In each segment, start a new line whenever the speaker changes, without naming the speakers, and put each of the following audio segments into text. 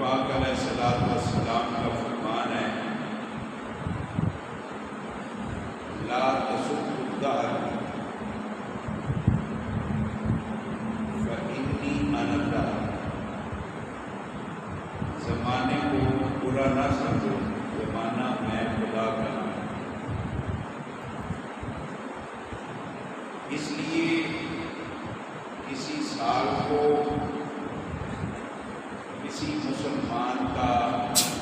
پاک علیہ الصلوۃ والسلام کا فرمان برا نہ سمجھو، زمانہ میں خدا کا نام ہے۔ اس لیے کسی سال کو کسی مسلمان کا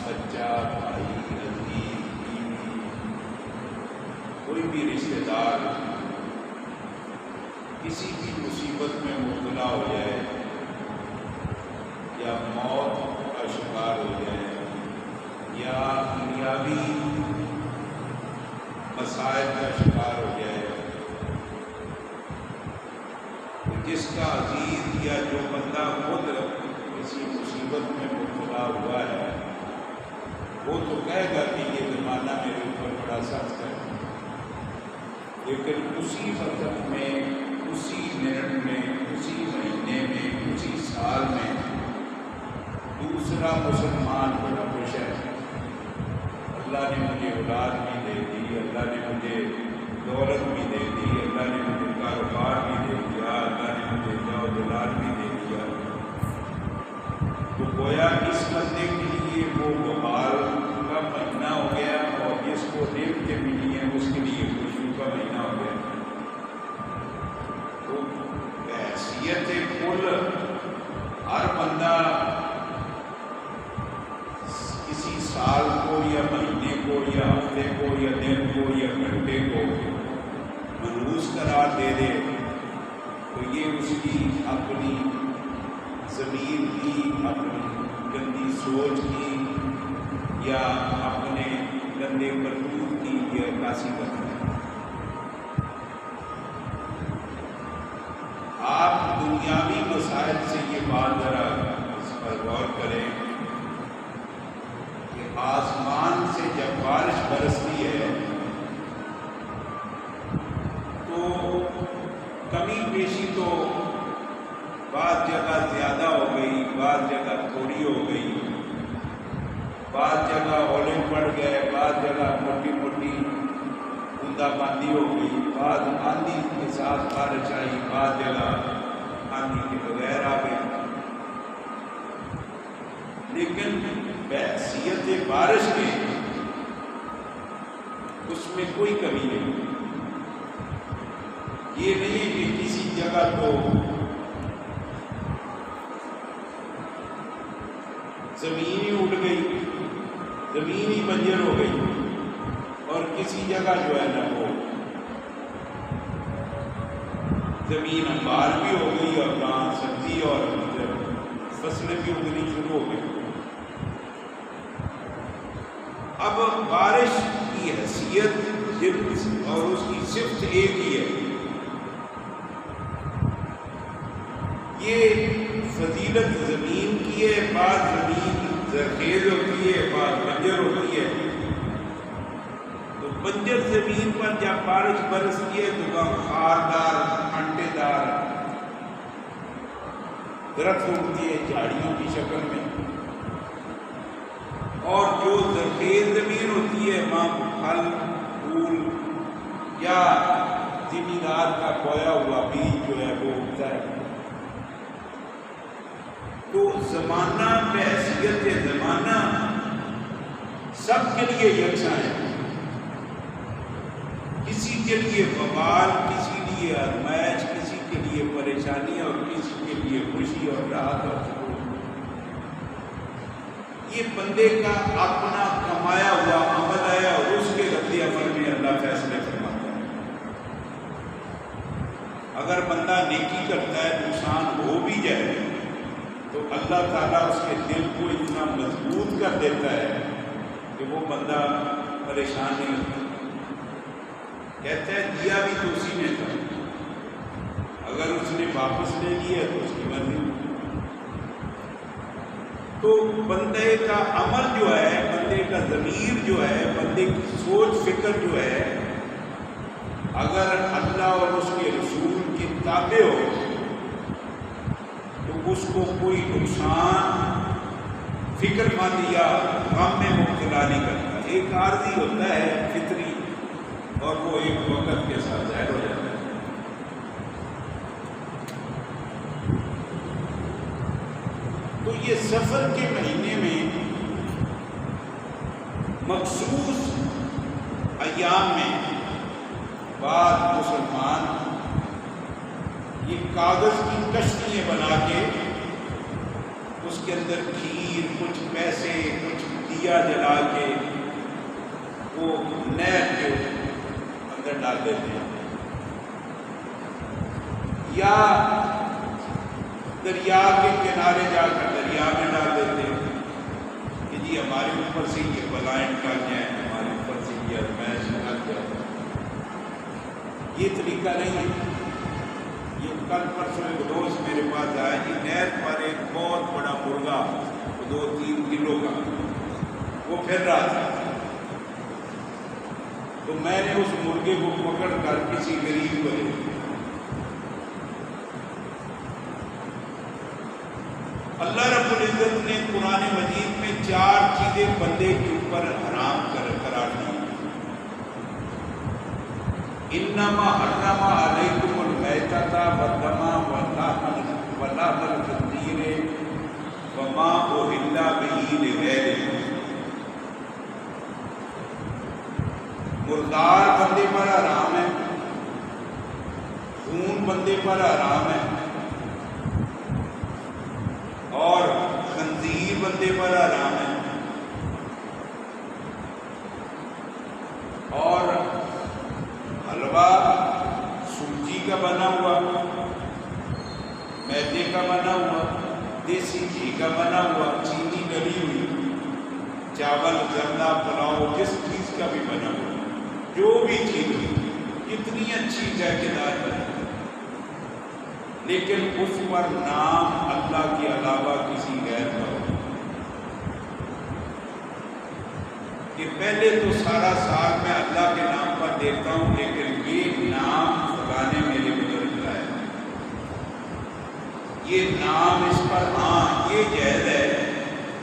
بچہ، بھائی، عزیز، بیوی، کوئی بھی رشتہ دار کسی بھی مصیبت میں مبتلا ہو جائے یا موت کا شکار ہو جائے یا دنیاوی مسائل کا شکار ہو جائے، جس کا عزیز یا جو بندہ خود کسی مصیبت میں مبتلا ہوا ہے، وہ تو کہے گا کہ یہ زمانہ میرے اوپر بڑا سخت ہے، لیکن اسی وقت میں، اسی منٹ میں، اسی مہینے میں، اسی سال میں دوسرا مسلمان بڑا خوش ہے، اللہ نے مجھے اولاد بھی دے دی، اللہ نے مجھے دولت بھی دے دی، اللہ نے مجھے کاروبار بھی دے دیا، اللہ نے مجھے جلال بھی دے دیا۔ تو گویا اس بندے کے لیے وہ وبال کا مہینہ ہو گیا، اور جس کو نعمتیں ملی ہیں اس کے لیے خوشیوں کا مہینہ ہو گیا۔ تو حیثیت کل ہر بندہ کسی سال کو یا مہینے کو یا ہفتے کو یا دن کو یا گھنٹے کو منحوس قرار دے دے، تو یہ اس کی اپنی ضمیر کی، اپنی گندی سوچ کی یا اپنے گندے کرتوت کی یہ عکاسی کرتا ہے۔ آپ دنیاوی مسائل سے یہ بات ذرا اس پر غور کریں کہ آسمان سے جب بارش برستی ہے تو کمی بیشی تو بعض جگہ زیادہ ہو گئی، بعض جگہ تھوڑی ہو گئی، بعض جگہ اولے پڑ گئے، بعض جگہ موٹی موٹی بوندا باندی ہو گئی، بعض آندھی کے ساتھ بارش آئی، بعض جگہ آندھی کے بغیر آ گئی، لیکن بحیثیت بارش میں اس میں کوئی کمی نہیں۔ یہ نہیں کہ کسی جگہ تو زمین ہی اٹھ گئی، زمین ہی بنجر ہو گئی، اور کسی جگہ جو ہے نا وہ زمین انبار بھی ہو گئی اور وہاں سبزی اور فصلیں بھی اگنی شروع ہو گئی۔ اب بارش کی حیثیت اور اس کی صفت ایک ہی ہے، یہ فضیلت زمین کی ہے، بعض زمین زرخیز ہوتی ہے، بعض بنجر ہوتی ہے۔ تو بنجر زمین پر جب بارش برستی ہے تو وہاں خاردار، انڈے دار درخت اگتی ہے جھاڑیوں کی شکل میں، اور جو زرخیز زمین ہوتی ہے وہاں پھل پھول یا زمیندار کا بویا ہوا بیج جو ہے وہ اگتا ہے۔ تو زمانہ بحیثیت زمانہ سب کے لیے یکساں ہے، کسی کے لیے وبال، کسی لیے آزمائش، کسی کے لیے پریشانی اور کسی کے لیے خوشی اور راحت اور سکون۔ یہ بندے کا اپنا کمایا ہوا عمل ہے، اور اس کے رد عمل میں اللہ فیصلے فرماتا ہے۔ اگر بندہ نیکی کرتا ہے، نقصان ہو بھی جائے تو اللہ تعالیٰ اس کے دل کو اتنا مضبوط کر دیتا ہے کہ وہ بندہ پریشان نہیں ہوتا۔ کہتا ہے دیا بھی تو اسی نے تھا، اگر اس نے واپس لے لیا تو اس کی مرضی۔ تو بندے کا عمل جو ہے، بندے کا ضمیر جو ہے، بندے کی سوچ فکر جو ہے، اگر اللہ اور اس کے رسول کے تابع ہو تو اس کو کوئی نقصان فکر مند یا غم میں مبتلا نہیں کرتا۔ ایک عارضی ہوتا ہے فطری، اور وہ ایک وقت کے ساتھ ظاہر ہو جاتا ہے۔ تو یہ سفر کے مہینے میں مخصوص ایام میں بعض مسلمان یہ کاغذ کی کشتیاں بنا کے اس کے اندر کھیر، کچھ پیسے، کچھ دیا جلا کے وہ نہر کے اندر ڈال دیتے ہیں، یا دریا کے کنارے جا کر دریا میں ڈال دیتے ہیں کہ جی ہمارے اوپر سے یہ بلائیں ٹل جائیں، ہمارے اوپر سے یہ ازمائش ٹل جائے۔ یہ طریقہ نہیں ہے۔ یہ کل پرسوں ایک دوست میرے پاس آئے کہ نہر پر ایک بہت بڑا مرغا 2-3 کلو کا وہ پھر رہا تھا، تو میں نے اس مرغے کو پکڑ کر کسی غریب کو دے دیا۔ اللہ رب العزت نے قرآن مجید میں 4 چیزیں بندے کے اوپر حرام قرار دی۔ انما حرم علیکم المیتۃ والدم ولحم الخنزیر وما اہل بہ لغیر اللہ۔ مردار بندے پر حرام ہے، خون بندے پر حرام ہے، اور خنزیر بندے پر حرام ہے، اور حلوہ سوجی کا بنا ہوا، میدے کا بنا ہوا، دیسی گھی کا بنا ہوا، چینی ڈلی ہوئی، چاول، زردہ، پلاؤ، جس چیز کا بھی بنا ہوا، جو بھی چیز ہوئی، اتنی اچھی ذائقےدار بنے، لیکن اس پر نام اللہ کے علاوہ کسی غیر کا ہو کہ پہلے تو سارا سال میں اللہ کے نام پر دیتا ہوں، لیکن یہ نام خدا نے میرے بزرگ کا ہے، یہ نام اس پر ہاں یہ جائز ہے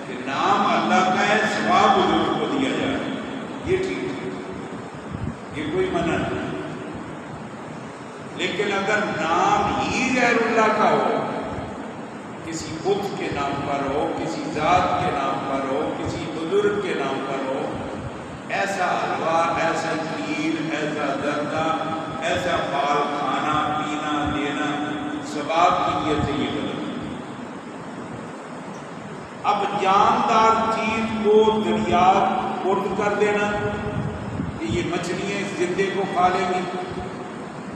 کہ نام اللہ کا ہے، ثواب بزرگ کو دیا جائے، یہ ٹھیک ہے، یہ کوئی منع نہیں۔ لیکن اگر نام ہی غیر اللہ کا ہو، کسی بت کے نام پر ہو، کسی ذات کے نام پر ہو، کسی بزرگ کے نام پر ہو، ایسا حلوہ، ایسا کھیر، ایسا زردہ، ایسا پھل کھانا پینا دینا ثواب کی نیت سے یہ غلط ہے۔ اب جاندار چیز کو دریا پُر کر دینا کہ یہ مچھلیاں اس زندے کو کھا لیں گی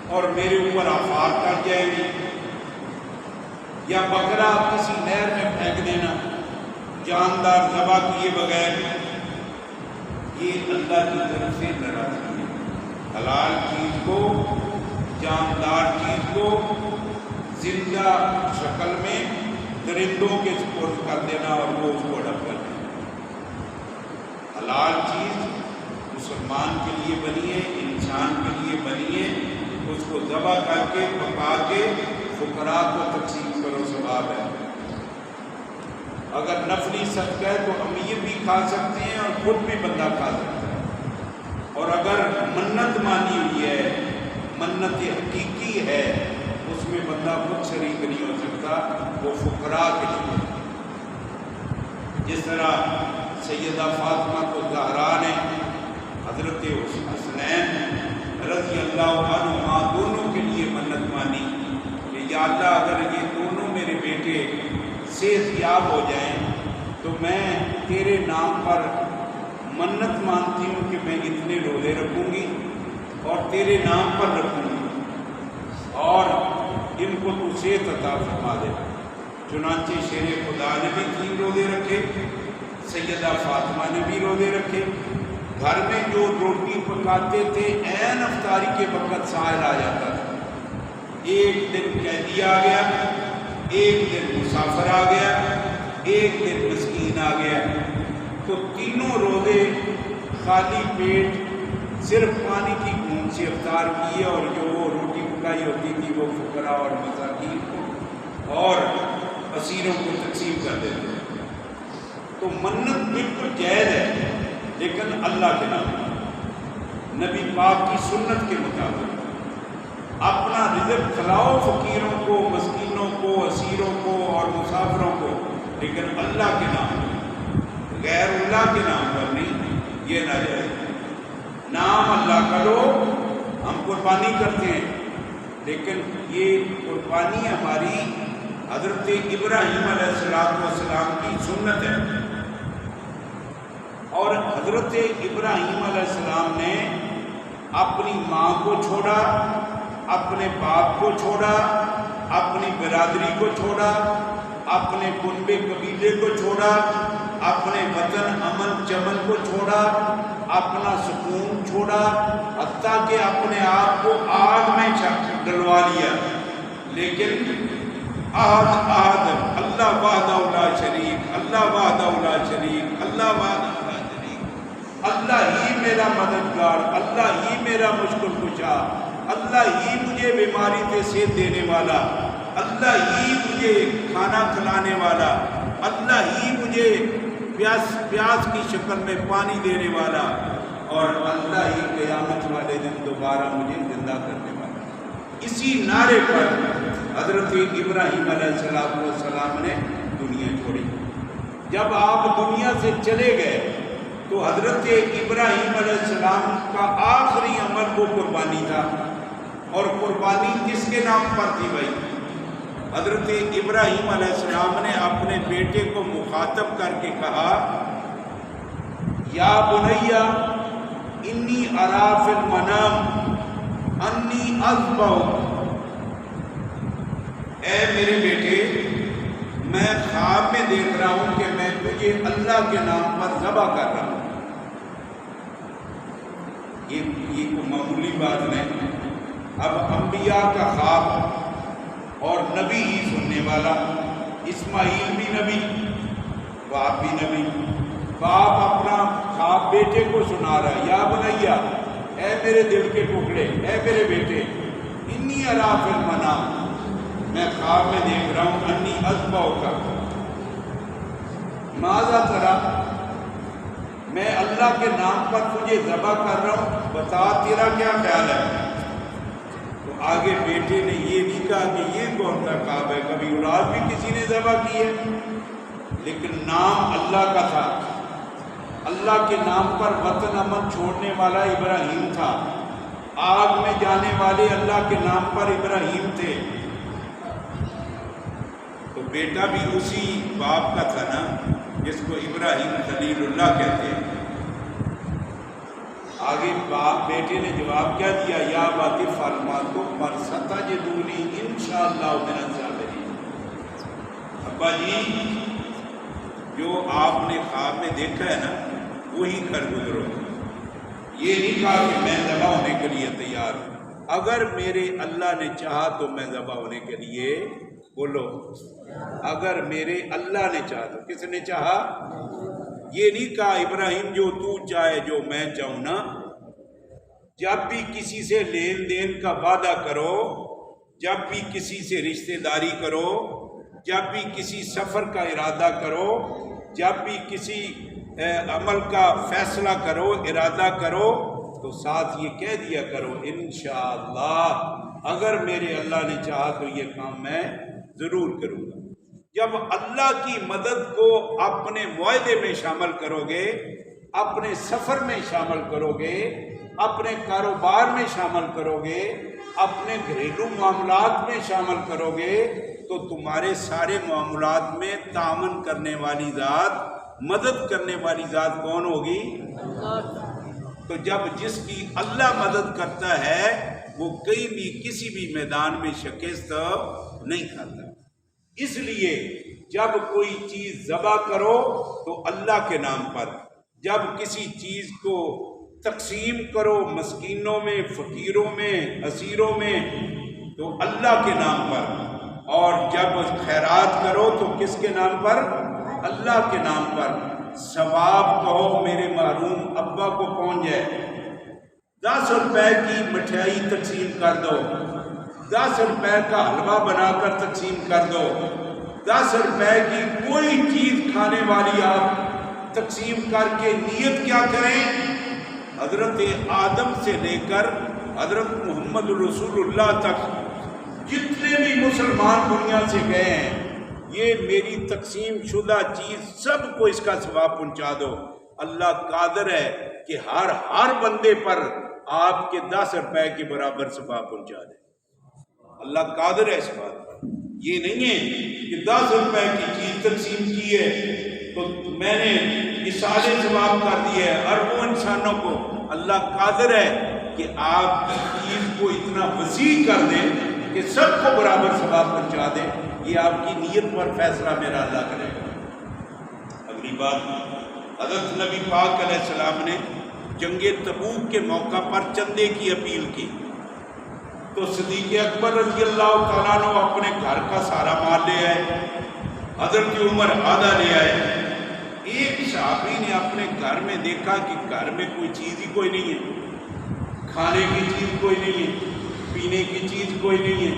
اور میرے اوپر آفات کر جائے گی، یا بکرا کسی نہر میں پھینک دینا جاندار ذبح کیے بغیر، یہ اللہ کی طرف سے ناراضگی ہے۔ حلال چیز کو، جاندار چیز کو زندہ شکل میں درندوں کے سپرد کر دینا اور وہ اس کو ہڑپ کر دینا۔ حلال چیز مسلمان کے لیے بنی ہے، انسان کے لیے بنی ہے، اس کو ذبح کر کے پکا کے فقراء کو تقسیم کرو، ثواب ہے۔ اگر نفلی صدقہ ہے تو امیر بھی کھا سکتے ہیں اور خود بھی بندہ کھا سکتا ہے، اور اگر منت مانی ہوئی ہے، منت حقیقی ہے، اس میں بندہ خود شریک نہیں ہو سکتا، وہ فقراء کے لیے۔ جس طرح سیدہ فاطمہ کو زہرا نے حضرت حسنین رضی اللہ عنہما دونوں کے لیے منت مانی کہ یا اللہ اگر یہ دونوں میرے بیٹے صحت یاب ہو جائیں تو میں تیرے نام پر منت مانتی ہوں کہ میں اتنے روزے رکھوں گی اور تیرے نام پر رکھوں گی اور ان کو تو صحت عطا فرما دے۔ چنانچہ شیر خدا نے بھی 3 روزے رکھے، سیدہ فاطمہ نے بھی روزے رکھے۔ گھر میں جو روٹی پکاتے تھے عین افطاری کے وقت سائل آ جاتا تھا، ایک دن قیدی آ گیا، ایک دن مسافر آ گیا، ایک دن مسکین آ گیا، تو تینوں روزے خالی پیٹ صرف پانی کی بوند سے افطار کیے، اور جو وہ روٹی پکائی ہوتی تھی وہ فقراء اور مساکین کو اور اسیروں کو تقسیم کر دیتے۔ تو منت بالکل جائز ہے، لیکن اللہ کے نام، نبی پاک کی سنت کے مطابق اپنا رزق کھلاؤ فقیروں کو، مسکینوں کو، اسیروں کو اور مسافروں کو، لیکن اللہ کے نام پر، غیر اللہ کے نام پر نہیں۔ یہ نہ جائے، نام اللہ کا لو، ہم قربانی کرتے ہیں، لیکن یہ قربانی ہماری حضرت ابراہیم علیہ السلام کی سنت ہے، اور حضرت ابراہیم علیہ السلام نے اپنی ماں کو چھوڑا، اپنے باپ کو چھوڑا، اپنی برادری کو چھوڑا، اپنے کنبے قبیلے کو چھوڑا، اپنے وطن امن چمن کو چھوڑا، اپنا سکون چھوڑا، حتیٰ کہ اپنے آپ کو آگ میں ڈلوا لیا، لیکن احد اللہ وحدہ لا شریک، اللہ وحدہ لا شریک، اللہ وحدہ لا شریک، اللہ ہی میرا مددگار، اللہ ہی میرا مشکل کشا، اللہ ہی مجھے بیماری سے صحت دینے والا، اللہ ہی مجھے کھانا کھلانے والا، اللہ ہی مجھے پیاس کی شکل میں پانی دینے والا، اور اللہ ہی قیامت والے دن دوبارہ مجھے زندہ کرنے والا۔ اسی نعرے پر حضرت ابراہیم علیہ السلام نے دنیا چھوڑی۔ جب آپ دنیا سے چلے گئے تو حضرت ابراہیم علیہ السلام کا آخری عمل وہ قربانی تھا، اور قربانی کس کے نام پر تھی بھائی؟ حضرت ابراہیم علیہ السلام نے اپنے بیٹے کو مخاطب کر کے کہا، یا بنیا انی ارا فی المنام انی اذبحک، اے میرے بیٹے میں خواب میں دیکھ رہا ہوں کہ میں تجھے اللہ کے نام پر ذبح کر رہا ہوں۔ یہ کوئی معمولی بات نہیں۔ اب انبیاء کا خواب اور نبی ہی سننے والا، اسماعیل بھی نبی، باپ بھی نبی، باپ اپنا خواب بیٹے کو سنا رہا ہے، یا بنیا اے میرے دل کے ٹکڑے، اے میرے بیٹے، انی ارا فی المنام، میں خواب میں دیکھ رہا ہوں، انی اذبحک، ماذا ترا، میں اللہ کے نام پر تجھے ذبح کر رہا ہوں، بتا تیرا کیا خیال ہے؟ تو آگے بیٹے نے یہ نہیں کہا کہ یہ کون سا خواب ہے، کبھی اولاد بھی کسی نے ذبح کی ہے، لیکن نام اللہ کا تھا، اللہ کے نام پر وطن امن چھوڑنے والا ابراہیم تھا، آگ میں جانے والے اللہ کے نام پر ابراہیم تھے، تو بیٹا بھی اسی باپ کا تھا نا جس کو ابراہیم خلیل اللہ کہتے ہیں۔ آگے باپ بیٹے نے جواب کیا دیا، یا واطف الماتم ستجدونی انشاءاللہ من الصابرین، ابا جی جو آپ نے خواب میں دیکھا ہے نا وہی کر گزرو، یہ نہیں کہا کہ میں ذبح ہونے کے لیے تیار ہوں، اگر میرے اللہ نے چاہا تو میں ذبح ہونے کے لیے، بولو اگر میرے اللہ نے چاہا تو، کس نے چاہا؟ یہ نہیں کہا ابراہیم جو تو چاہے جو میں چاہوں نا، جب بھی کسی سے لین دین کا وعدہ کرو، جب بھی کسی سے رشتہ داری کرو، جب بھی کسی سفر کا ارادہ کرو، جب بھی کسی عمل کا فیصلہ کرو، ارادہ کرو، تو ساتھ یہ کہہ دیا کرو انشاءاللہ اگر میرے اللہ نے چاہا تو یہ کام میں ضرور کروں گا۔ جب اللہ کی مدد کو اپنے معاہدے میں شامل کرو گے، اپنے سفر میں شامل کرو گے، اپنے کاروبار میں شامل کرو گے، اپنے گھریلو معاملات میں شامل کرو گے، تو تمہارے سارے معاملات میں تعاون کرنے والی ذات، مدد کرنے والی ذات کون ہوگی؟ تو جب جس کی اللہ مدد کرتا ہے وہ کہیں بھی کسی بھی میدان میں شکست نہیں کھاتا۔ اس لیے جب کوئی چیز ذبح کرو تو اللہ کے نام پر، جب کسی چیز کو تقسیم کرو مسکینوں میں، فقیروں میں، اسیروں میں، تو اللہ کے نام پر، اور جب خیرات کرو تو کس کے نام پر؟ اللہ کے نام پر۔ ثواب کہو میرے محروم ابا کو پہنچ جائے، 10 روپے کی مٹھائی تقسیم کر دو، 10 روپے کا حلوہ بنا کر تقسیم کر دو، 10 روپے کی کوئی چیز کھانے والی آپ تقسیم کر کے نیت کیا کریں؟ حضرت آدم سے لے کر حضرت محمد رسول اللہ تک جتنے بھی مسلمان دنیا سے گئے ہیں، یہ میری تقسیم شدہ چیز سب کو اس کا ثواب پہنچا دو۔ اللہ قادر ہے کہ ہر بندے پر آپ کے 10 روپے کے برابر ثواب پہنچا دے. اللہ قادر ہے اس بات پر. یہ نہیں ہے کہ 10 روپے کی چیز تقسیم کی ہے تو میں نے اِسالے ثواب کر دیا ہے اربوں انسانوں کو. اللہ قادر ہے کہ آپ کی چیز کو اتنا وسیع کر دے کہ سب کو برابر ثواب پہنچا دے. یہ آپ کی نیت پر فیصلہ میرا اللہ کرے گا. اگلی بات، حضرت نبی پاک علیہ السلام نے جنگ تبوک کے موقع پر چندے کی اپیل کی تو صدیق اکبر رضی اللہ تعالیٰ عنہ اپنے گھر کا سارا مال لے آئے، حضرت عمر آدھا لے آئے. ایک صحابی نے اپنے گھر میں دیکھا کہ گھر میں کوئی چیز ہی کوئی نہیں ہے، کھانے کی چیز کوئی نہیں ہے، پینے کی چیز کوئی نہیں ہے،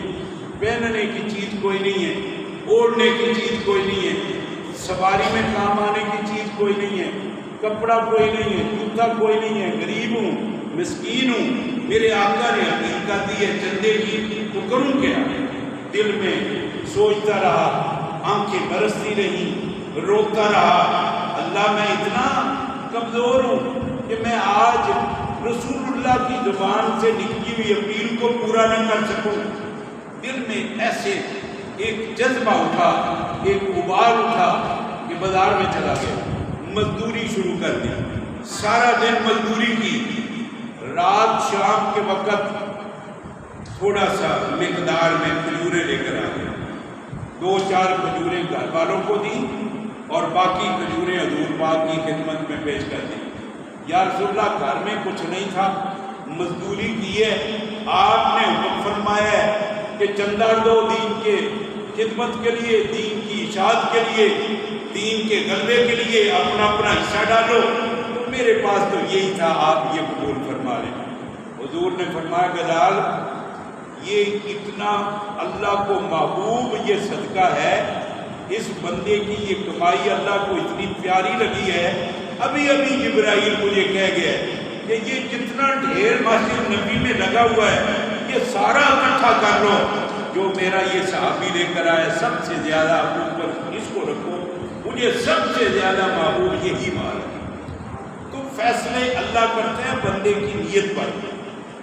پہننے کی چیز کوئی نہیں ہے، اوڑھنے کی چیز کوئی نہیں ہے، سواری میں کام آنے کی چیز کوئی نہیں ہے، کپڑا کوئی نہیں ہے، جوتا کوئی نہیں ہے، غریب ہوں، مسکین ہوں، میرے آقا نے اپیل کر دی ہے چندے کی، تو کروں کیا؟ دل میں سوچتا رہا، آنکھیں برستی رہیں، روتا رہا. اللہ میں اتنا کمزور ہوں کہ میں آج رسول اللہ کی زبان سے نکلی ہوئی اپیل کو پورا نہ کر سکوں. دل میں ایسے ایک جذبہ اٹھا، ایک ابال اٹھا کہ بازار میں چلا گیا، مزدوری شروع کر دی. سارا دن مزدوری کی، رات شام کے وقت تھوڑا سا مقدار میں کھجوریں لے کر آ گیا. 2-4 کھجوریں گھر والوں کو دی اور باقی کھجوریں حضور پاک کی خدمت میں پیش کر دی. یا رسول اللہ گھر میں کچھ نہیں تھا، مزدوری کی ہے، آپ نے حکم فرمایا ہے کہ چندہ دو دین کے خدمت کے لیے، دین کی اشاعت کے لیے، دین کے غلبے کے لیے اپنا اپنا حصہ ڈالو. تو میرے پاس تو یہی تھا، آپ یہ قبول فرما لیں. حضور نے فرمایا بلال یہ اتنا اللہ کو محبوب یہ صدقہ ہے، اس بندے کی یہ کمائی اللہ کو اتنی پیاری لگی ہے. ابھی جبرائیل مجھے کہہ گیا کہ یہ جتنا ڈھیر مسجد نبی میں لگا ہوا ہے یہ سارا اکٹھا کر لو، جو میرا یہ صحابی لے کر آیا سب سے زیادہ اوپر اس کو رکھو، مجھے سب سے زیادہ محبوب یہی مال ہے. تو فیصلے اللہ کرتے ہیں بندے کی نیت پر.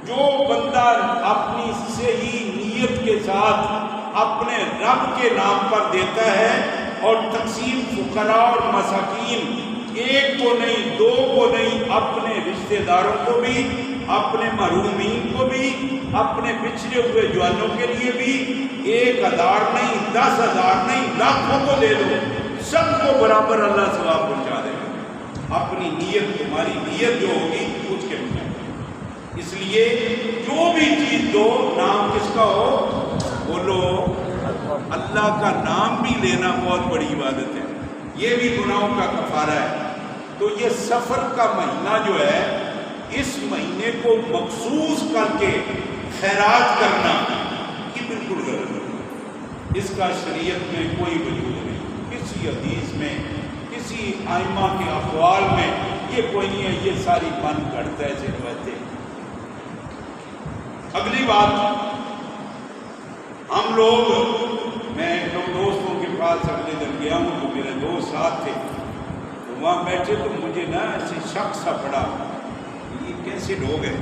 جو بندہ اپنی صحیح نیت کے ساتھ اپنے رب کے نام پر دیتا ہے اور تقسیم فقراء اور مساکین، ایک کو نہیں، دو کو نہیں، اپنے رشتہ داروں کو بھی، اپنے محرومین کو بھی، اپنے بچھڑے ہوئے جوانوں کے لیے بھی 1000 نہیں، 10,000 نہیں، لاکھوں کو دے دو، سب کو برابر اللہ ثواب پہنچا دے گا. اپنی نیت، تمہاری نیت جو ہوگی اس کے مطابق. اس لیے جو بھی چیز دو، نام کس کا ہو، بولو اللہ کا نام بھی لینا بہت بڑی عبادت ہے، یہ بھی گناہوں کا کفارہ ہے. تو یہ سفر کا مہینہ جو ہے، اس مہینے کو مخصوص کر کے خیرات کرنا یہ بالکل غلط ہے. اس کا شریعت میں کوئی وجود نہیں، کسی حدیث میں، کسی ائمہ کے اقوال میں یہ کوئی نہیں ہے. یہ ساری من گھڑتا ہے سے روایتیں. اگلی بات، ہم لوگ، میں لوگ دوستوں کے پاس اگلے دن گیا ہوں تو میرے دوست ساتھ تھے، تو وہاں بیٹھے تو مجھے نا ایسے شک سا پڑا، یہ کیسے لوگ ہیں.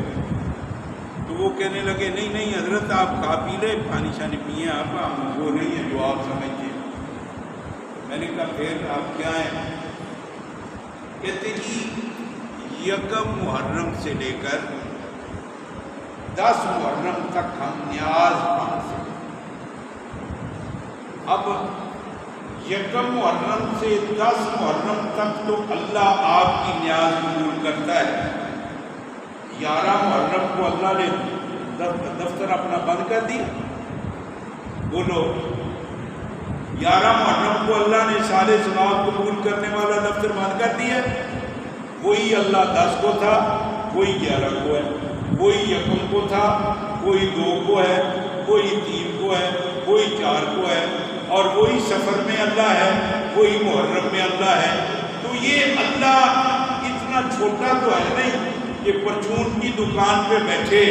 تو وہ کہنے لگے نہیں حضرت آپ کھا پی لے، پانی شانی پیے آپ، ہم وہ نہیں ہیں جو آپ سمجھتے ہیں. میں نے کہا پھر آپ کیا ہیں؟ کہتے جی 1 محرم سے لے کر 10 محرم تک ہم نیاز مانگ سکتے. اب 1 محرم سے 10 محرم تک تو اللہ آپ کی نیاز قبول کرتا ہے. 11 محرم کو اللہ نے دفتر اپنا بند کر دیا. بولو 11 محرم کو اللہ نے سارے ثواب قبول کرنے والا دفتر بند کر دیا. کوئی اللہ 10 کو تھا، کوئی 11 کو ہے، کوئی 1 کو تھا، کوئی 2 کو ہے، کوئی 3 کو ہے، کوئی 4 کو ہے، اور وہی سفر میں اللہ ہے، کوئی محرم میں اللہ ہے. تو یہ اللہ اتنا چھوٹا تو ہے نہیں کہ پرچون کی دکان پہ بیٹھے،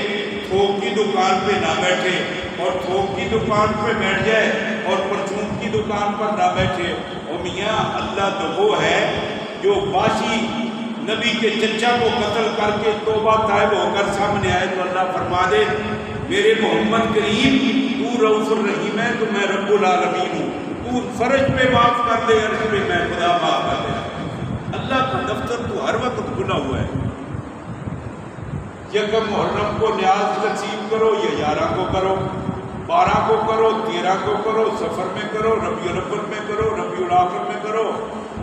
تھوک کی دکان پہ نہ بیٹھے، اور تھوک کی دکان پہ بیٹھ جائے اور پرچون کی دکان پر نہ بیٹھے. اور میاں اللہ تو وہ ہے جو باشی نبی کے چچا کو قتل کر کے توبہ طائب ہو کر سامنے آئے تو اللہ فرما دے میرے محمد کریم تو رؤوف الرحیم ہے تو میں رب العالمین ہوں، تو فرج پہ معاف کر دے، عرض پہ میں خدا معاف کر دے۔ اللہ کا دفتر تو ہر وقت کھلا ہوا ہے۔ یکم محرم کو نیاز تقسیم کرو یا 11 کو کرو، 12 کو کرو، 13 کو کرو، سفر میں کرو، ربیع الاول میں کرو، ربیع الاخر میں کرو،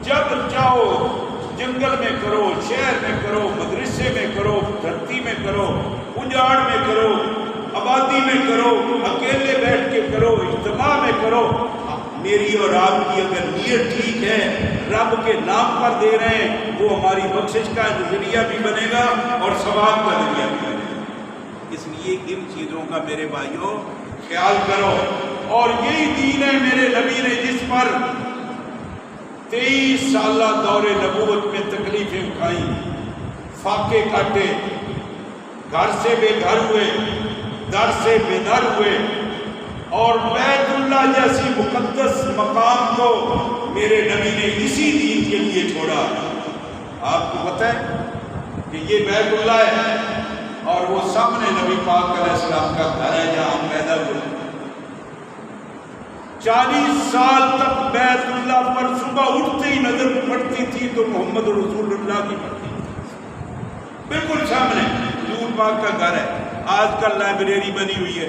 جب چاہو جنگل میں کرو، شہر میں کرو، مدرسے میں کرو، دھرتی میں کرو، اجاڑ میں کرو، آبادی میں کرو، اکیلے بیٹھ کے کرو، اجتماع میں کرو، میری اور آپ کی اگر نیت ٹھیک ہے، رب کے نام پر دے رہے ہیں، وہ ہماری بخشش کا ذریعہ بھی بنے گا اور ثواب کا ذریعہ بھی بنے گا۔ اس لیے ان چیزوں کا میرے بھائیوں خیال کرو، اور یہی دین ہے میرے نبی نے جس پر 23 سالہ دور نبوت میں تکلیفیں اٹھائیں، فاقے کاٹے، گھر سے بے گھر ہوئے، در سے بے در ہوئے، اور بیت اللہ جیسی مقدس مقام کو میرے نبی نے اسی دین کے لیے چھوڑا۔ آپ کو پتہ ہے کہ یہ بیت اللہ ہے اور وہ سامنے نبی پاک علیہ السلام کا گھر ہے جہاں ہم پیدا ہوئے۔ 40 سال تک بیت اللہ پر صبح اٹھتے ہی نظر پڑتی تھی تو محمد رسول اللہ کی پڑتی تھی، بالکل سامنے حضور پاک کا گھر ہے۔ آج کل لائبریری بنی ہوئی ہے،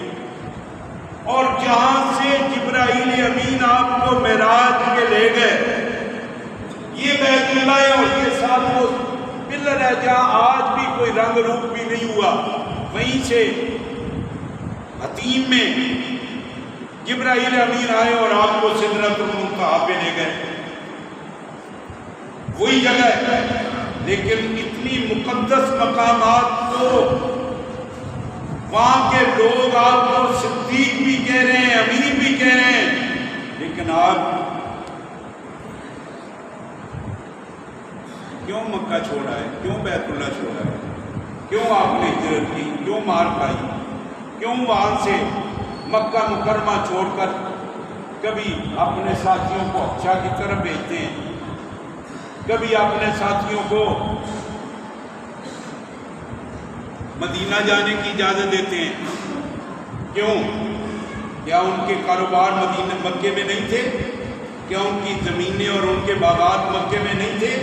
اور جہاں سے جبرائیل امین آپ کو معراج کے لے گئے یہ بیت اللہ ہے، اور یہ ساتھ وہ پلر ہے جہاں آج بھی کوئی رنگ روپ بھی نہیں ہوا۔ وہیں سے حتیم میں جبرائیل امین آئے اور آپ کو سدرۃ المنتہا پہ لے گئے، وہی جگہ ہے۔ لیکن اتنی مقدس مقامات تو وہاں کے لوگ آپ کو صدیق بھی کہہ رہے ہیں، امین بھی کہہ رہے ہیں، لیکن آپ کیوں مکہ چھوڑا ہے، کیوں بیت اللہ چھوڑا ہے، کیوں آپ نے ہجرت کی، کیوں مار کھائی، کیوں وہاں سے مکہ مکرمہ چھوڑ کر کبھی اپنے ساتھیوں کو حبشہ کی طرف بھیجتے ہیں، کبھی اپنے ساتھیوں کو مدینہ جانے کی اجازت دیتے ہیں؟ کیوں؟ کیا ان کے کاروبار مدینہ مکے میں نہیں تھے؟ کیا ان کی زمینیں اور ان کے باغات مکے میں نہیں تھے؟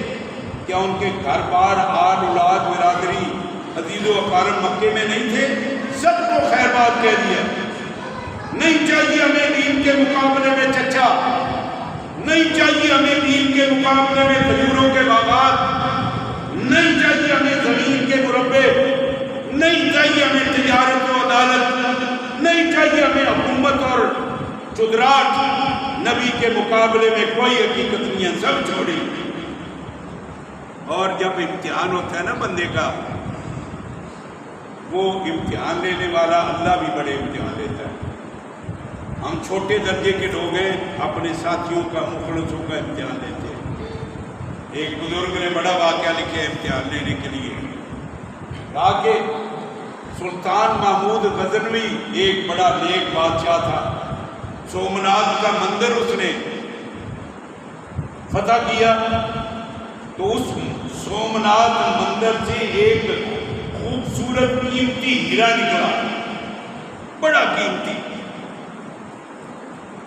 کیا ان کے گھر بار آل اولاد برادری عزیز و اقارب مکے میں نہیں تھے؟ سب کو خیر بات کہہ دیا۔ نہیں چاہیے ہمیں دین کے مقابلے میں چچا، نہیں چاہیے ہمیں دین کے مقابلے میں کھجوروں کے باغات، نہیں چاہیے ہمیں زمین کے مربے، نہیں چاہیے ہمیں تجارت و عدالت، نہیں چاہیے ہمیں حکومت اور چدراٹ، نبی کے مقابلے میں کوئی حقیقت نہیں ہے، سب چھوڑی۔ اور جب امتحان ہوتا ہے نا بندے کا، وہ امتحان لینے والا اللہ بھی بڑے امتحان لیتا ہے۔ ہم چھوٹے درجے کے لوگ ہیں، اپنے ساتھیوں کا مخلصوں کا امتحان لیتے ہیں۔ ایک بزرگ نے بڑا واقعہ لکھے امتحان لینے کے لیے، کہا کہ سلطان محمود غزنوی ایک بڑا نیک بادشاہ تھا، سومناتھ کا مندر اس نے فتح کیا، تو اس سومناتھ مندر سے ایک خوبصورت قیمتی ہیرا نکلا، بڑا قیمتی،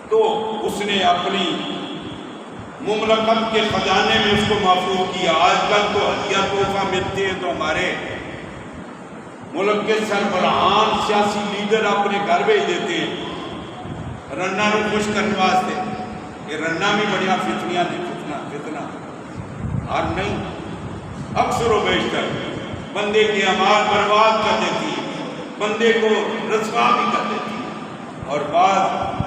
تو اس نے اپنی مملکت کے خزانے میں اس کو محفوظ کیا۔ آج کل تو ہدیہ تحفہ ملتے ہیں تو ہمارے ملک کے سربراہان سیاسی لیڈر اپنے گھر بھیج دیتے ہیں رنا کو خوش کرنے واسطے۔ یہ رنا بھی بڑیا فتنیاں نے، فتنہ اور نہیں، اکثر و بیشتر بندے کے اعمال برباد کر دیتی ہے، بندے کو رسوا بھی کر دیتی ہے۔ اور بعض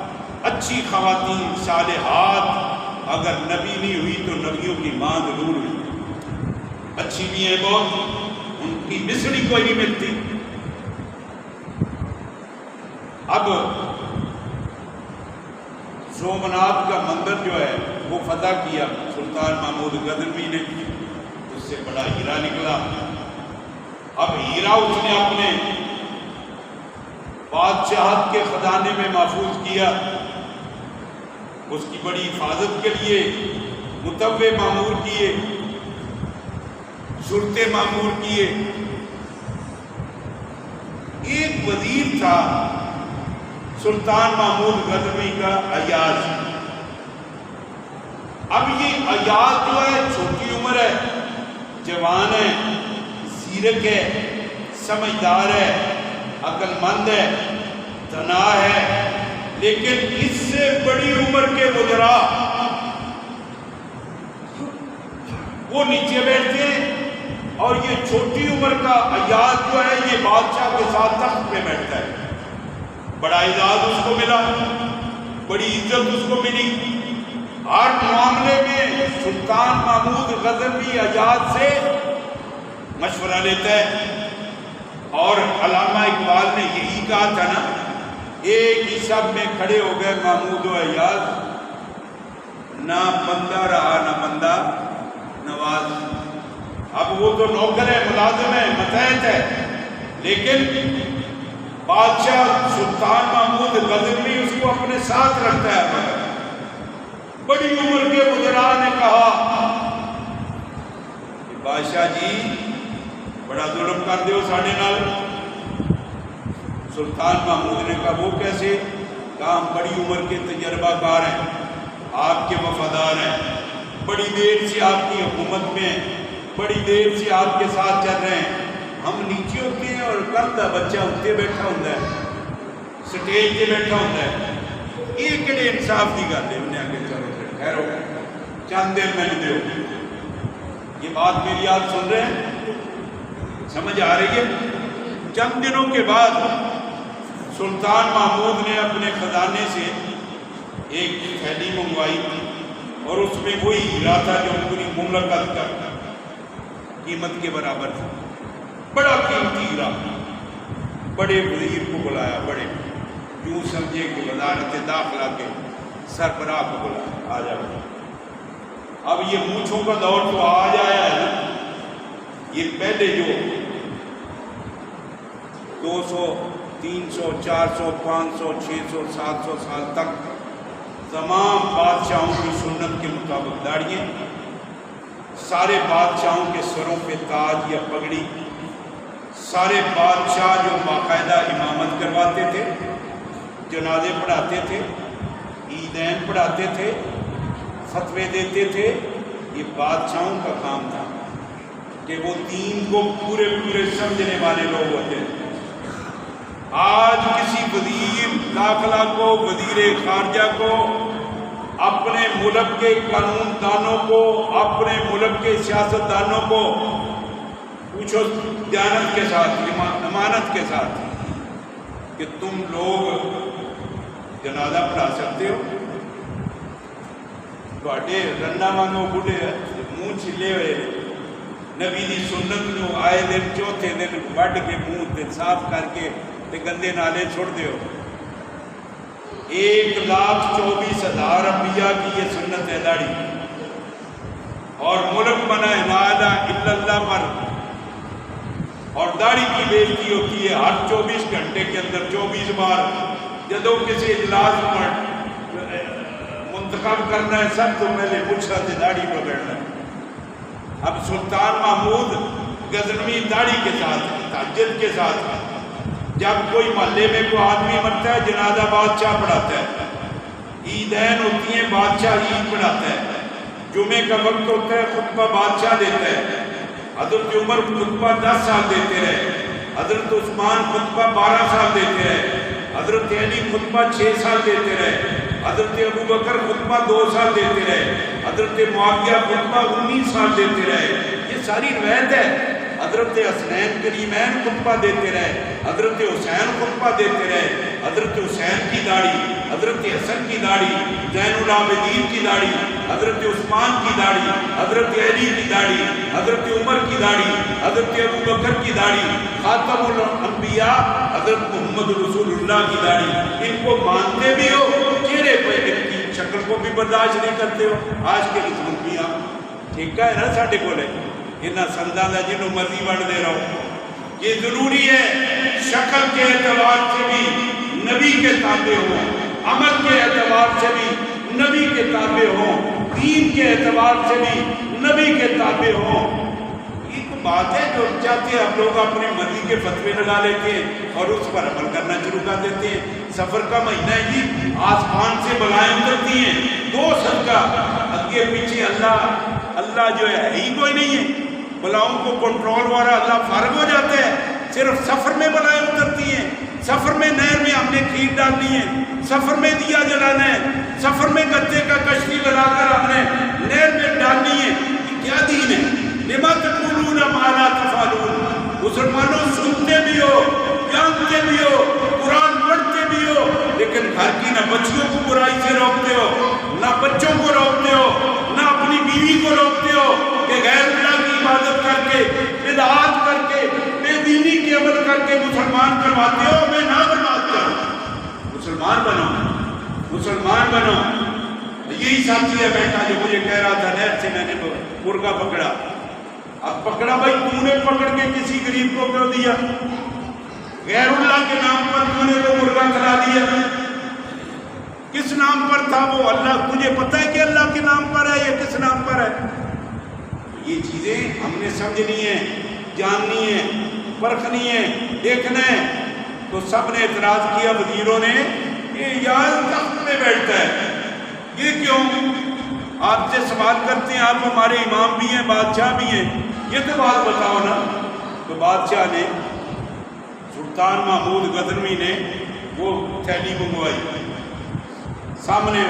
اچھی خواتین صالحات اگر نبی نہیں ہوئی تو نبیوں کی ماں ضرور ہوئی، اچھی بھی ہیں بہت، ان کی مثلی کوئی نہیں ملتی۔ اب سومناتھ کا مندر جو ہے وہ فتح کیا سلطان محمود غزنوی نے، اس سے بڑا ہیرا نکلا۔ اب ہیرا اس نے اپنے بادشاہت کے خزانے میں محفوظ کیا، اس کی بڑی حفاظت کے لیے متوع معمور کیے۔ صورت معمور کیے. ایک وزیر تھا سلطان محمود غزنوی کا، ایاز. اب یہ ایاز جو ہے چھوٹی عمر ہے، جوان ہے، زیرک ہے، سمجھدار ہے، عقل مند ہے، دانا ہے، لیکن اس سے بڑی عمر کے وزراء وہ نیچے بیٹھتے ہیں، اور یہ چھوٹی عمر کا ایاز جو ہے یہ بادشاہ کے ساتھ تخت پہ بیٹھتا ہے. بڑا اعزاز اس کو ملا، بڑی عزت اس کو ملی. ہر معاملے میں سلطان محمود غزنوی ایاز سے مشورہ لیتا ہے. اور علامہ اقبال نے یہی کہا تھا نا، ایک ہی سب میں کھڑے ہو گئے محمود و ایاز، نہ بندہ رہا نہ بندہ نواز. اب وہ تو نوکر ہے، ملازم ہے، متحد ہے، لیکن بادشاہ سلطان محمود غزنوی اس کو اپنے ساتھ رکھتا ہے. بڑی عمر کے وزراء نے کہا کہ بادشاہ جی بڑا ظلم کر دیو ساڑھے نال. سلطان محمود نے کہا وہ کیسے؟ کہا ہم بڑی عمر کے تجربہ کار ہیں، آپ کے وفادار ہیں، بڑی دیر سے آپ کی حکومت میں، بڑی دیر سے آپ کے ساتھ چل رہے ہیں. ہم نیچے ہوتے ہیں اور کل کا بچہ اتنے بیٹھا ہوتا ہے، سٹیج پہ بیٹھا ہوتا ہے. یہ کہڑے انصاف کی گل ہے؟ انہیں آگے چلو خیر ہو چند دیر میں دے. یہ بات میری آپ سن رہے ہیں؟ سمجھ آ رہی ہے؟ چند دنوں کے بعد سلطان محمود نے اپنے خزانے سے ایک تھیلی منگوائی اور اس میں وہی ہیرا تھا جو پوری مملکت کا قیمت کے برابر تھا. بڑا قیمتی ہیرا. بڑے وزیر کو بلایا، بڑے یوں سمجھے کہ وزارت داخلہ کے سربراہ کو بلایا، آ جاؤ. اب یہ مونچھوں کا دور تو آج آیا ہے نا. یہ پہلے جو 200 300 400 500 600 700 سال تک تمام بادشاہوں کی سنت کے مطابق داڑھیاں، سارے بادشاہوں کے سروں پہ تاج یا پگڑی، سارے بادشاہ جو باقاعدہ امامت کرواتے تھے، جنازے پڑھاتے تھے، عیدین پڑھاتے تھے، فتوے دیتے تھے. یہ بادشاہوں کا کام تھا کہ وہ دین کو پورے سمجھنے والے لوگ ہوتے ہیں. آج کسی وزیر داخلہ کو، وزیر خارجہ کو، اپنے ملک کے قانون دانوں کو، اپنے ملک کے سیاست دانوں کو پوچھو دیانت کے ساتھ، امانت کے ساتھ کہ تم لوگ جنازہ پڑھا سکتے ہو؟ بڑے رنہ مانگو بڑھے منہ چھلے ہوئے نبی دی سنت نو آئے دن چوتھے دن بڑھ کے منہ صاف کر کے تے گندے نالے چھوڑ دیو. 1,24,000 انبیاء کی یہ سنت ہے داڑھی. اور ملک بنا ہے لا الہ الا اللہ پر، اور داڑھی کی بےزتی ہوتی ہے ہر 24 گھنٹے کے اندر 24 بار. جدو کسی اجلاس پر منتخب کرنا ہے سب تو پہلے پوچھا تھے داڑھی پر بیٹھنا. اب سلطان محمود غزنوی داڑھی کے ساتھ، تہجد کے ساتھ، جب کوئی محلے میں کوئی آدمی مرتا ہے جنازہ بادشاہ پڑھاتا ہے، عیدین ہوتی ہیں بادشاہ عید پڑھاتا ہے، جمعے کا وقت ہوتا ہے خطبہ بادشاہ دیتا ہے. حضرت عمر خطبہ 10 سال دیتے رہے، حضرت عثمان خطبہ 12 سال دیتے رہے، حضرت علی خطبہ 6 سال دیتے رہے، حضرت ابو بکر خطبہ 2 سال دیتے رہے، حضرت معاویہ خطبہ 19 سال دیتے رہے. یہ ساری روایت ہے. حضرت حسنین کریمین خطبہ دیتے رہے، حضرت حسین خطبہ دیتے رہے. حضرت حسین کی داڑھی، حضرت حسن کی داڑھی، زین العابدین کی داڑھی، حضرت عثمان کی داڑھی، حضرت علی کی داڑھی، حضرت عمر کی داڑھی، حضرت ابو بکر کی داڑھی، خاتم الانبیاء حضرت محمد رسول اللہ کی داڑھی. ان کو مانتے بھی ہو، چہرے پہ ان کی شکل کو بھی برداشت نہیں کرتے ہو. آج کے رسولیا ٹھیک ہے نا ساڈے کولے انہاں سنداں دا جنوں مرضی بن دے رہو. یہ ضروری ہے شکل کے اعتبار سے بھی نبی کے تابع ہوں، عمل کے اعتبار سے بھی نبی کے تابع ہوں، دین کے اعتبار سے بھی نبی کے تابع ہوں. یہ تو بات ہے جو چاہتے ہیں ہم لوگ اپنی مرضی کے فتوے لگا لیتے ہیں اور اس پر عمل کرنا شروع کر دیتے ہیں. سفر کا مہینہ ہے جی، آسمان سے بلائیں اترتی ہیں، دو صدقہ اگے پیچھے اللہ جو ہے ہی کوئی نہیں ہے. بلاؤں کو کنٹرول والا اللہ فارغ ہو جاتا ہے. صرف سفر میں بلائیں اترتی ہیں. سفر میں نہر میں ہم نے کھیر ڈالنی ہے، سفر میں دیا جلانا ہے، سفر میں گتے کا کشتی بنا کر ہم نے نہر میں ڈالنی ہے. یہ کیا دین ہے؟ لما تقولون ما لا تفعلون. مسلمانوں سنتے بھی ہو، جانتے بھی ہو، قرآن پڑھتے بھی ہو، لیکن گھر کی نہ بچیوں کو برائی سے روکتے ہو، نہ بچوں کو روکتے ہو، نہ اپنی بیوی کو روکتے ہو کہ غیر اللہ کی عبادت کر کے، بدعات کر کے، بے دینی کے عمل کر کے مسلمان کرواتے ہو. میں نہ برباد کروں. مسلمان بنو، مسلمان بنو. یہی ساتھی ہے بیٹا جو مجھے کہہ رہا تھا نہر سے میں نے مرغا پکڑا. اب پکڑا بھائی، تو نے پکڑ کے کسی غریب کو کیوں دیا؟ غیر اللہ کے نام پر تو نے وہ مرغا کھلا دیا. کس نام پر تھا وہ؟ اللہ. تجھے پتہ ہے کہ اللہ کے نام پر ہے یا کس نام پر ہے؟ یہ چیزیں ہم نے سمجھنی ہے، جاننی ہے، پرکھنی ہے، دیکھنا ہے. تو سب نے اعتراض کیا وزیروں نے کہ یار تخت میں بیٹھتا ہے، یہ کیوں؟ آپ سے سوال کرتے ہیں، آپ ہمارے امام بھی ہیں، بادشاہ بھی ہیں، یہ تو بات بتاؤ نا. تو بادشاہ نے، سلطان محمود غزنوی نے وہ تھیلی منگوائی. سامنے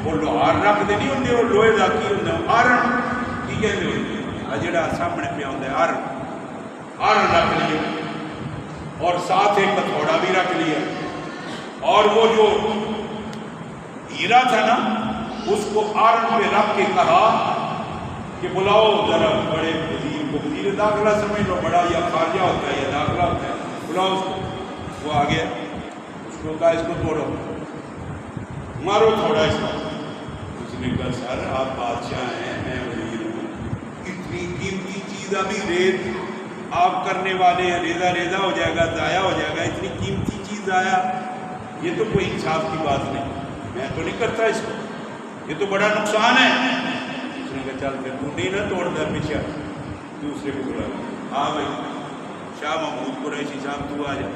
وہ لوہار رکھ دے نہیں ہوندے، وہ لوہے دا کی ہوندا آرن کی کہندے ہوندے، جڑا سامنے پہ ہوندا ہے آرن رکھ لیا، اور ساتھ ایک ہتھوڑا بھی رکھ لیا. اور وہ جو ہیرا تھا نا، اس کو آرن پہ رکھ کے کہا کہ بلاؤ ذرا بڑے وزیر کو. وزیر داخلہ سمجھ لو، بڑا یا خارجہ ہوتا ہے یا داخلہ ہوتا ہے. بلاؤ اس کو. وہ آ گیا، اس کو کہا اس کو توڑو، مارو تھوڑا اس کو. اس نے کہا سر آپ بادشاہ ہیں، میں وزیر ہوں، اتنی قیمتی چیز ابھی ریت آپ کرنے والے ہیں، ریزہ ریزہ ہو جائے گا، ضائع ہو جائے گا، اتنی قیمتی چیز ضائع، یہ تو کوئی انصاف کی بات نہیں، میں تو نہیں کرتا اس کو، یہ تو بڑا نقصان ہے. اس نے کہا چل پھر تو نہیں نہ توڑ دا پیچھے. دوسرے کو بلا، ہاں بھائی شاہ محمود قریشی صاحب تو آ جا،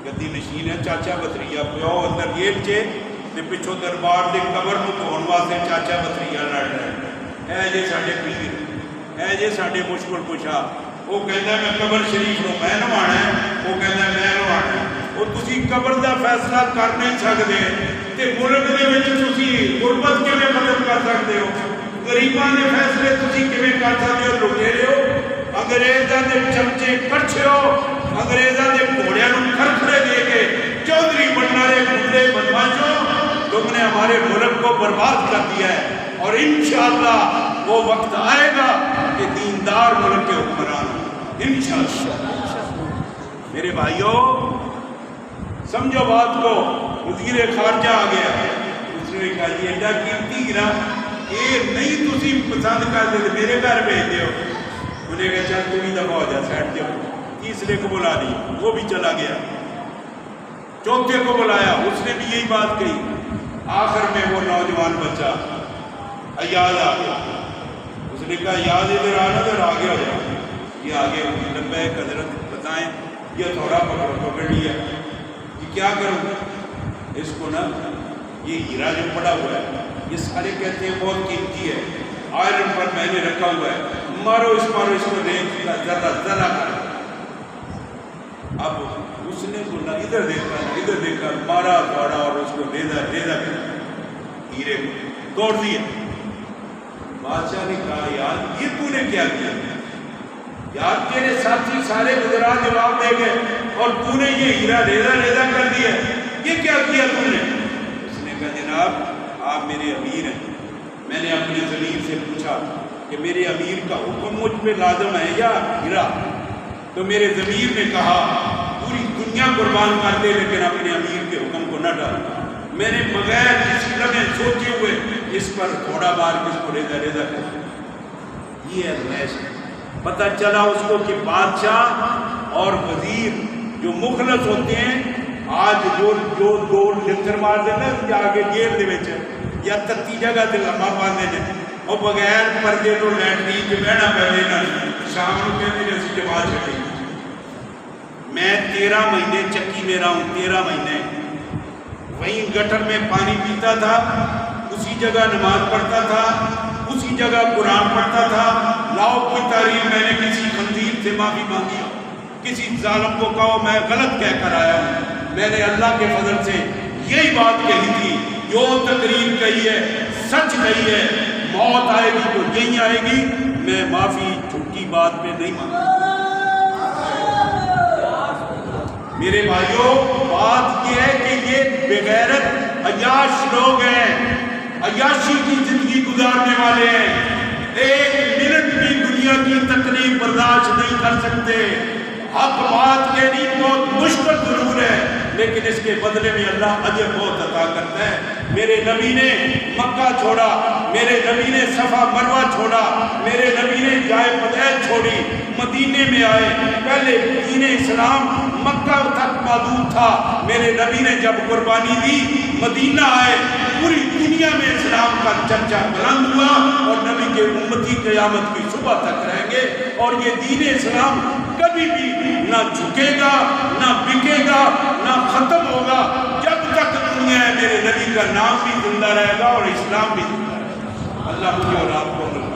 گدی نشین ہے، چاچا بتریا پیو اندر جیل چے تے پچھوں دربار دے قبر نو دھون واسطے چاچا بتریا لڑ رہے. اے جے ساڈے پیر، اے جے ساڈے مشکل کشا. وہ کہندا میں قبر شریف نو میں نوانا ہے، وہ کہندا میں نوانا ہے. وہ تسی قبر دا فیصلہ کر نہیں سکدے تے ملک دے وچ تسی غربت کیویں ختم کر سکدے ہو؟ غریباں دے فیصلے تسی کیویں کر سکدے ہو؟ لٹیرے ہو، انگریزاں دے چمچے کڑچے ہو، انگریزاں دے گھوڑیاں نو کھرکھڑے دے کے چودھری بننے والے گنڈے بدماشوں، تم نے ہمارے ملک کو برباد کر دیا ہے. اور انشاءاللہ وہ وقت آئے گا کہ دیندار ملک کے حکمران ہوں انشاءاللہ. میرے بھائیوں سمجھو بات کو. وزیر خارجہ آ گیا، اس نے کہا یہ ایڈا قیمتی گرا، یہ نہیں تسی پسند کرتے تو میرے گھر بھیج دیو. انہیں کہا چل تم ہی دفعہ ہو جا، سیٹ دیو. تیسرے کو بلا دی، وہ بھی چلا گیا. چوتھے کو بلایا، اس نے بھی یہی بات کہی. آخر میں وہ نوجوان بچہ ایاز آ گیا. اس نے کہا ایاز ادھر آنا، ادھر آگے ہو جاؤ. یہ آگے لبیک حضرت بتائیں. یہ تھوڑا پکڑ لیا، یہ کیا کروں اس کو نا، یہ ہیرا جو پڑا ہوا ہے یہ سارے کہتے ہیں بہت قیمتی ہے، آئرن پر میں نے رکھا ہوا ہے، مارو اس کو ریت کا ذرہ ذرہ کر. اب اس نے بولا ادھر دیکھا، مارا توڑا اور اس کو ریزہ کر ہیرے کو توڑ دیا. بادشاہ نے کہا یار یہ تو نے کیا کیا؟ یار تیرے ساتھی سارے گجرات جواب دے گئے اور تو نے یہ ہیرا ریزہ کر دیا، یہ کیا کیا تو نے؟ اس نے کہا جناب آپ میرے امیر ہیں. میں نے اپنے ضمیر سے پوچھا کہ میرے امیر کا حکم مجھ پہ لازم ہے یا ہیرا؟ تو میرے ضمیر نے کہا پوری دنیا قربان کر دے لیکن اپنے امیر کے حکم کو نہ ڈال. میں نے بغیر کسی لمحے سوچے ہوئے اس پر تھوڑا بار کس کو ریزہ کر. یہ ایسا پتہ چلا اس کو کہ بادشاہ اور وزیر جو مخلص ہوتے ہیں، آج جو دو لتر مار دینا جا کے جیل دے وچ یا تتی جگہ تے لمبا پاندے نے، اور بغیر پردے تو لیٹرین کے بہنا پہلے نہ شام کو کہتے ہیں اسی جماعت چھٹے میں 13 مہینے چکی میں رہا ہوں 13 مہینے وہیں گٹر میں پانی پیتا تھا اسی جگہ نماز پڑھتا تھا اسی جگہ قرآن پڑھتا تھا لاؤ کوئی تعریف میں نے کسی خنزیر سے معافی مانگی کسی ظالم کو کہو میں غلط کہہ کر آیا ہوں میں نے اللہ کے فضل سے یہی بات کہی تھی جو تقریر کہی ہے سچ کہی ہے موت آئے گی تو یہی آئے گی میں معافی جھوٹی بات پہ نہیں مانگا میرے بھائیوں بات یہ ہے کہ یہ بغیرت عیاش لوگ ہیں عیاشی کی زندگی گزارنے والے ہیں ایک منٹ بھی دنیا کی تکلیف برداشت نہیں کر سکتے حق بات کہنی بہت مشکل ضرور ہے لیکن اس کے بدلے میں اللہ اجر بہت عطا کرتا ہے میرے نبی نے مکہ چھوڑا میرے نبی نے صفا مروہ چھوڑا میرے نبی نے جائے بدعت چھوڑی مدینے میں آئے پہلے دین اسلام مکہ تک محدود تھا میرے نبی نے جب قربانی دی مدینہ آئے پوری دنیا میں اسلام کا چرچا بلند ہوا اور نبی کے امتی قیامت کی صبح تک رہیں گے اور یہ دین اسلام کبھی بھی نہ جھکے گا نہ بکے گا نہ ختم ہوگا جب تک دنیا ہے میرے نبی کا نام بھی زندہ رہے گا اور اسلام بھی زندہ رہے گا اللہ مجھے اور آپ کو